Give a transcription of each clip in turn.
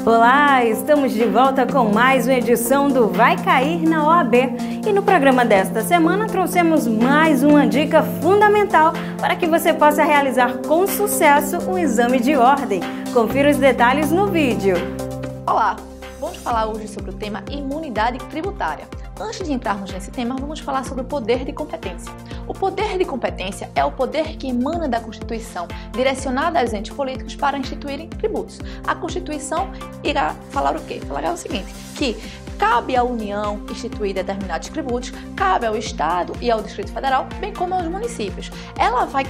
Olá, estamos de volta com mais uma edição do Vai Cair na OAB. E no programa desta semana trouxemos mais uma dica fundamental para que você possa realizar com sucesso um exame de ordem. Confira os detalhes no vídeo. Olá, vamos falar hoje sobre o tema imunidade tributária. Antes de entrarmos nesse tema, vamos falar sobre o poder de competência. O poder de competência é o poder que emana da Constituição, direcionado aos entes políticos para instituírem tributos. A Constituição irá falar o quê? Falará o seguinte, que cabe à União instituir determinados tributos, cabe ao Estado e ao Distrito Federal, bem como aos municípios. Ela vai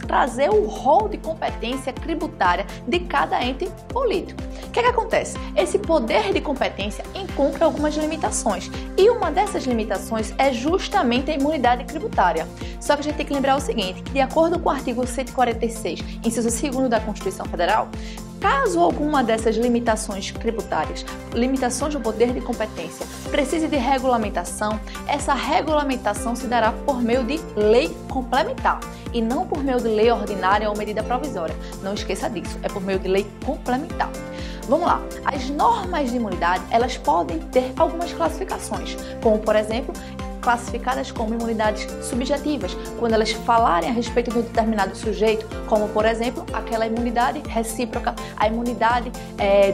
trazer o rol de competência tributária de cada ente político. O que acontece? Esse poder de competência encontra algumas limitações e uma dessas limitações é justamente a imunidade tributária. Só que a gente tem que lembrar o seguinte, que de acordo com o artigo 146, inciso 2º da Constituição Federal, caso alguma dessas limitações tributárias, limitações do poder de competência, precise de regulamentação, essa regulamentação se dará por meio de lei complementar e não por meio de lei ordinária ou medida provisória. Não esqueça disso, é por meio de lei complementar. Vamos lá, as normas de imunidade, elas podem ter algumas classificações, como por exemplo, classificadas como imunidades subjetivas, quando elas falarem a respeito de um determinado sujeito, como por exemplo, aquela imunidade recíproca, a imunidade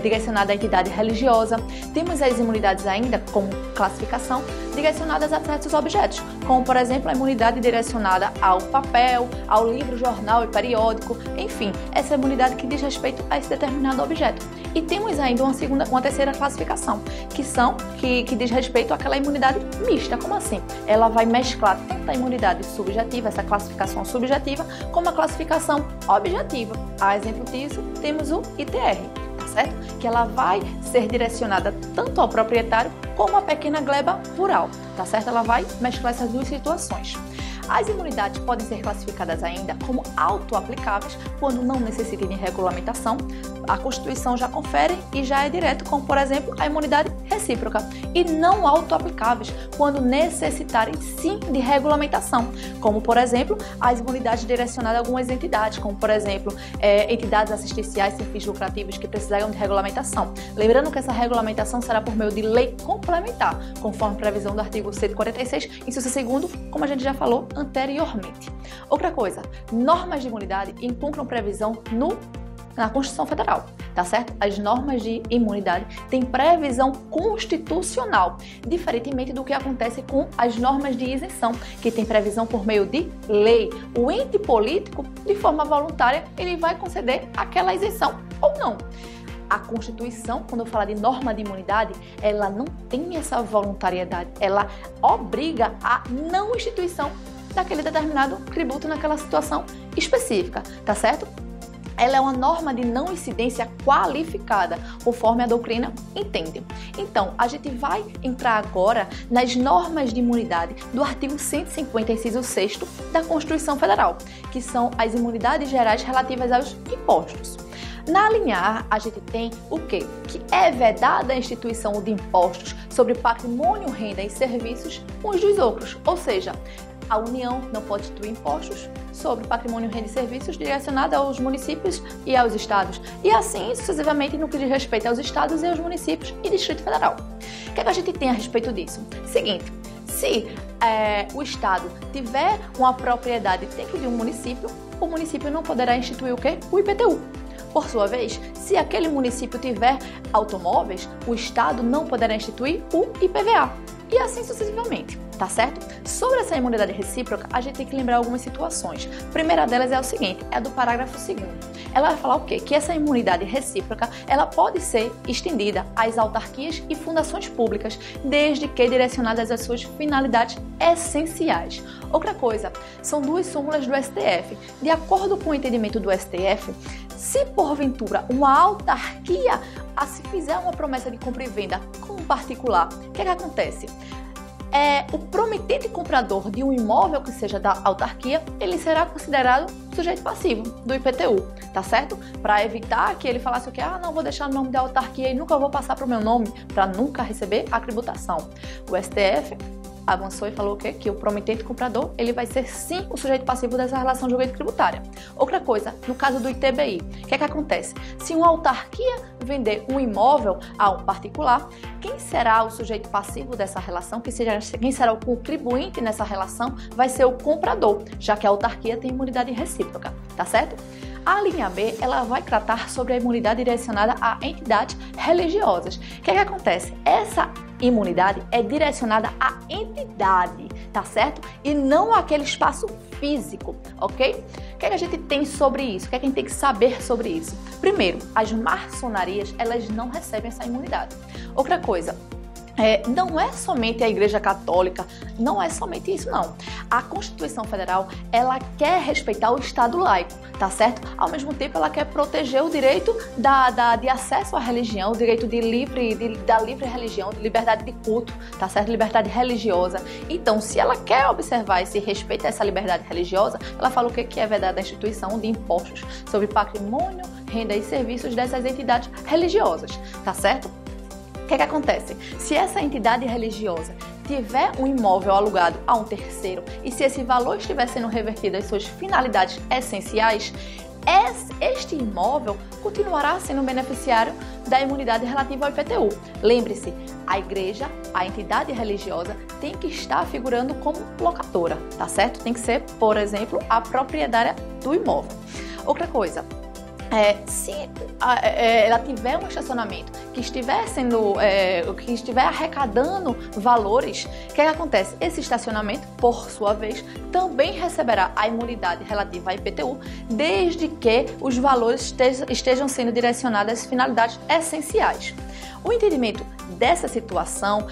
direcionada à entidade religiosa. Temos as imunidades ainda como classificação direcionadas a certos objetos, como por exemplo a imunidade direcionada ao papel, ao livro, jornal e periódico, enfim, essa imunidade que diz respeito a esse determinado objeto. E temos ainda uma terceira classificação, que diz respeito àquela imunidade mista. Como assim? Ela vai mesclar tanto a imunidade subjetiva, essa classificação subjetiva, como a classificação objetiva. A exemplo disso, temos o ITR, tá certo? Que ela vai ser direcionada tanto ao proprietário como à pequena gleba rural, tá certo? Ela vai mesclar essas duas situações. As imunidades podem ser classificadas ainda como auto-aplicáveis quando não necessitem de regulamentação. A Constituição já confere e já é direto, como por exemplo a imunidade recíproca, e não auto-aplicáveis quando necessitarem sim de regulamentação, como por exemplo as imunidades direcionadas a algumas entidades, como por exemplo entidades assistenciais sem fins lucrativos que precisarem de regulamentação. Lembrando que essa regulamentação será por meio de lei complementar, conforme previsão do artigo 146, inciso 2º, como a gente já falou anteriormente. Outra coisa, normas de imunidade encontram previsão na Constituição Federal, tá certo? As normas de imunidade têm previsão constitucional, diferentemente do que acontece com as normas de isenção, que tem previsão por meio de lei. O ente político, de forma voluntária, ele vai conceder aquela isenção ou não. A Constituição, quando fala de norma de imunidade, ela não tem essa voluntariedade, ela obriga a não instituição daquele determinado tributo naquela situação específica, tá certo? Ela é uma norma de não incidência qualificada, conforme a doutrina entende. Então, a gente vai entrar agora nas normas de imunidade do artigo 150, inciso 6º da Constituição Federal, que são as imunidades gerais relativas aos impostos. Na linha A, a gente tem o quê? Que é vedada a instituição de impostos sobre patrimônio, renda e serviços uns dos outros, ou seja, a União não pode instituir impostos sobre patrimônio, renda e serviços direcionados aos municípios e aos estados, e assim sucessivamente no que diz respeito aos estados e aos municípios e Distrito Federal. O que a gente tem a respeito disso? Seguinte, se o estado tiver uma propriedade dentro de um município, o município não poderá instituir o quê? O IPTU. Por sua vez, se aquele município tiver automóveis, o estado não poderá instituir o IPVA. E assim sucessivamente, tá certo? Sobre essa imunidade recíproca, a gente tem que lembrar algumas situações. A primeira delas é o seguinte, é a do parágrafo 2º. Ela vai falar o quê? Que essa imunidade recíproca, ela pode ser estendida às autarquias e fundações públicas, desde que direcionadas às suas finalidades essenciais. Outra coisa, são duas súmulas do STF. De acordo com o entendimento do STF, se porventura uma autarquia se fizer uma promessa de compra e venda com um particular, o que acontece? O prometente comprador de um imóvel que seja da autarquia, ele será considerado sujeito passivo do IPTU, tá certo? Para evitar que ele falasse o que, não vou deixar o nome da autarquia e nunca vou passar para o meu nome, para nunca receber a tributação. O STF avançou e falou o quê? Que o prometente comprador, ele vai ser sim o sujeito passivo dessa relação de julgamento tributária. Outra coisa, no caso do ITBI, o que acontece? Se uma autarquia vender um imóvel a um particular, quem será o sujeito passivo dessa relação? Quem será o contribuinte nessa relação? Vai ser o comprador, já que a autarquia tem imunidade recíproca, tá certo? A linha B, ela vai tratar sobre a imunidade direcionada a entidades religiosas. O que acontece? Essa imunidade é direcionada à entidade, tá certo? E não àquele espaço físico, ok? O que a gente tem sobre isso? O que a gente tem que saber sobre isso? Primeiro, as maçonarias, elas não recebem essa imunidade. Outra coisa, não é somente a Igreja Católica, não é somente isso, não. A Constituição Federal, ela quer respeitar o Estado laico, tá certo? Ao mesmo tempo, ela quer proteger o direito de acesso à religião, o direito da livre religião, de liberdade de culto, tá certo? Liberdade religiosa. Então, se ela quer observar e se respeita essa liberdade religiosa, ela fala o que é vedado da instituição de impostos sobre patrimônio, renda e serviços dessas entidades religiosas, tá certo? O que acontece? Se essa entidade religiosa tiver um imóvel alugado a um terceiro e se esse valor estiver sendo revertido às suas finalidades essenciais, este imóvel continuará sendo beneficiário da imunidade relativa ao IPTU. Lembre-se, a igreja, a entidade religiosa, tem que estar figurando como locadora, tá certo? Tem que ser, por exemplo, a proprietária do imóvel. Outra coisa, se ela tiver um estacionamento que estiver arrecadando valores, o que acontece? Esse estacionamento, por sua vez, também receberá a imunidade relativa à IPTU, desde que os valores estejam sendo direcionados às finalidades essenciais. O entendimento dessa situação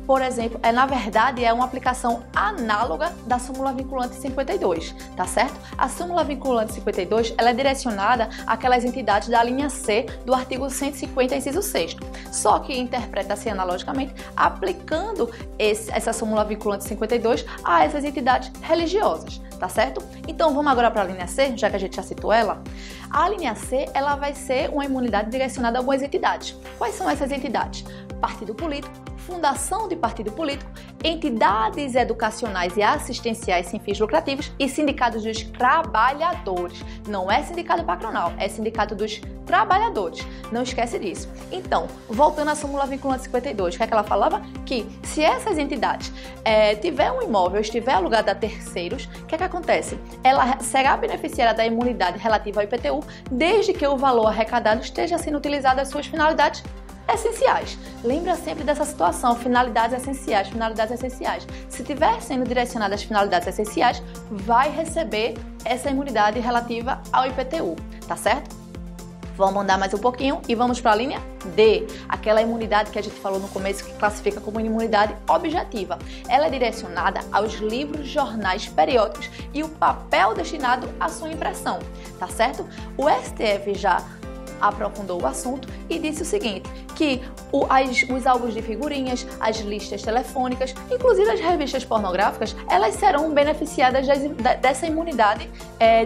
por exemplo, na verdade, é uma aplicação análoga da súmula vinculante 52, tá certo? A súmula vinculante 52, ela é direcionada àquelas entidades da linha C do artigo 150, inciso 6º. Só que interpreta-se analogicamente aplicando essa súmula vinculante 52 a essas entidades religiosas, tá certo? Então, vamos agora para a linha C, já que a gente já citou ela. A linha C, ela vai ser uma imunidade direcionada a algumas entidades. Quais são essas entidades? Partido político, fundação de partido político, entidades educacionais e assistenciais sem fins lucrativos e sindicatos dos trabalhadores. Não é sindicato patronal, é sindicato dos trabalhadores. Não esquece disso. Então, voltando à súmula vinculante 52, o que ela falava? Que se essas entidades tiver um imóvel, estiver alugado a terceiros, o que acontece? Ela será beneficiária da imunidade relativa ao IPTU, desde que o valor arrecadado esteja sendo utilizado às suas finalidades essenciais. Lembra sempre dessa situação, finalidades essenciais, finalidades essenciais. Se estiver sendo direcionada às finalidades essenciais, vai receber essa imunidade relativa ao IPTU, tá certo? Vamos andar mais um pouquinho e vamos para a linha D, aquela imunidade que a gente falou no começo que classifica como imunidade objetiva. Ela é direcionada aos livros, jornais, periódicos e o papel destinado à sua impressão, tá certo? O STF já aprofundou o assunto e disse o seguinte, que os álbuns de figurinhas, as listas telefônicas, inclusive as revistas pornográficas, elas serão beneficiadas dessa imunidade,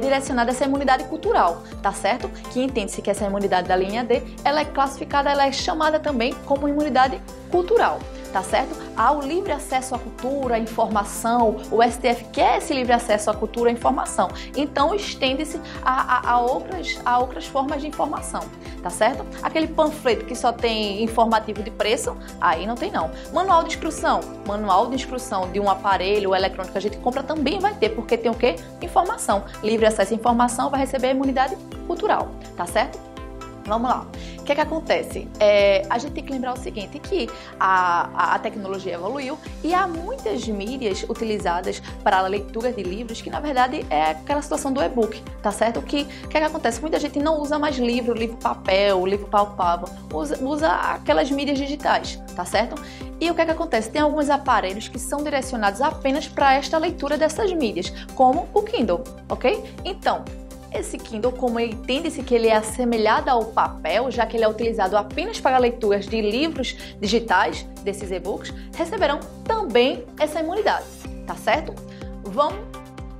direcionada a essa imunidade cultural, tá certo? Que entende-se que essa imunidade da linha D, ela é classificada, ela é chamada também como imunidade cultural, tá certo? Há o livre acesso à cultura, à informação, o STF quer esse livre acesso à cultura e à informação, então estende-se a outras formas de informação, tá certo? Aquele panfleto que só tem informativo de preço, aí não tem não. Manual de instrução de um aparelho eletrônico que a gente compra também vai ter, porque tem o quê? Informação. Livre acesso à informação vai receber a imunidade cultural, tá certo? Vamos lá. O que acontece? A gente tem que lembrar o seguinte, que a tecnologia evoluiu e há muitas mídias utilizadas para a leitura de livros que, na verdade, é aquela situação do e-book, tá certo? O que acontece? Muita gente não usa mais livro papel, livro palpável, usa aquelas mídias digitais, tá certo? E o que acontece? Tem alguns aparelhos que são direcionados apenas para esta leitura dessas mídias, como o Kindle, ok? Então, esse Kindle, como entende-se que ele é assemelhado ao papel, já que ele é utilizado apenas para leituras de livros digitais, desses e-books, receberão também essa imunidade, tá certo? Vamos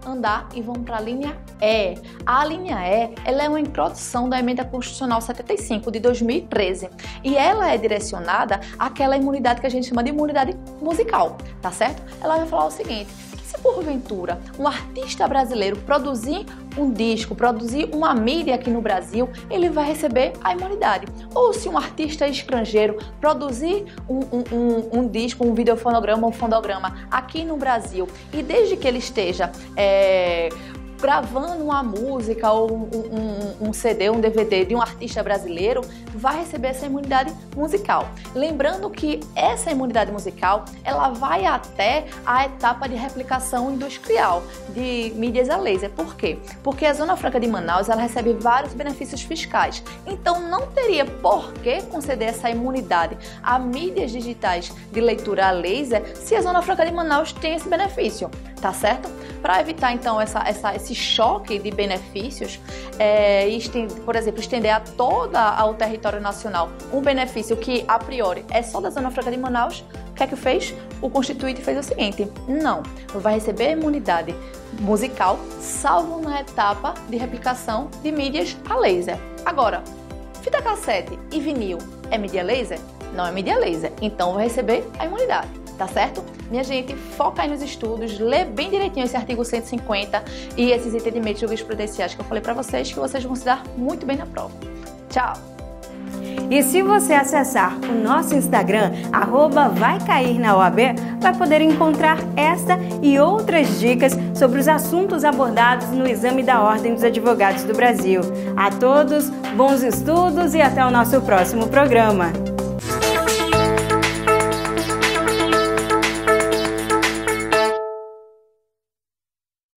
andar e vamos para a linha E. A linha E, ela é uma introdução da Emenda Constitucional 75 de 2013 e ela é direcionada àquela imunidade que a gente chama de imunidade musical, tá certo? Ela vai falar o seguinte: se porventura um artista brasileiro produzir um disco, produzir uma mídia aqui no Brasil, ele vai receber a imunidade. Ou se um artista estrangeiro produzir um disco, um videofonograma, um fonograma aqui no Brasil, e desde que ele esteja gravando uma música ou um CD, um DVD de um artista brasileiro, vai receber essa imunidade musical. Lembrando que essa imunidade musical, ela vai até a etapa de replicação industrial de mídias a laser. Por quê? Porque a Zona Franca de Manaus, ela recebe vários benefícios fiscais. Então, não teria por que conceder essa imunidade a mídias digitais de leitura a laser se a Zona Franca de Manaus tem esse benefício, tá certo? Para evitar, então, esse choque de benefícios, por exemplo, estender a ao território nacional um benefício que, a priori, é só da Zona Franca de Manaus, o que é que fez? O Constituinte fez o seguinte: não, vai receber imunidade musical, salvo na etapa de replicação de mídias a laser. Agora, fita cassete e vinil é mídia laser? Não é mídia laser, então vai receber a imunidade. Tá certo? Minha gente, foca aí nos estudos, lê bem direitinho esse artigo 150 e esses entendimentos jurisprudenciais que eu falei para vocês, que vocês vão se dar muito bem na prova. Tchau! E se você acessar o nosso Instagram, @VaiCairNaOAB, vai poder encontrar esta e outras dicas sobre os assuntos abordados no exame da Ordem dos Advogados do Brasil. A todos, bons estudos e até o nosso próximo programa!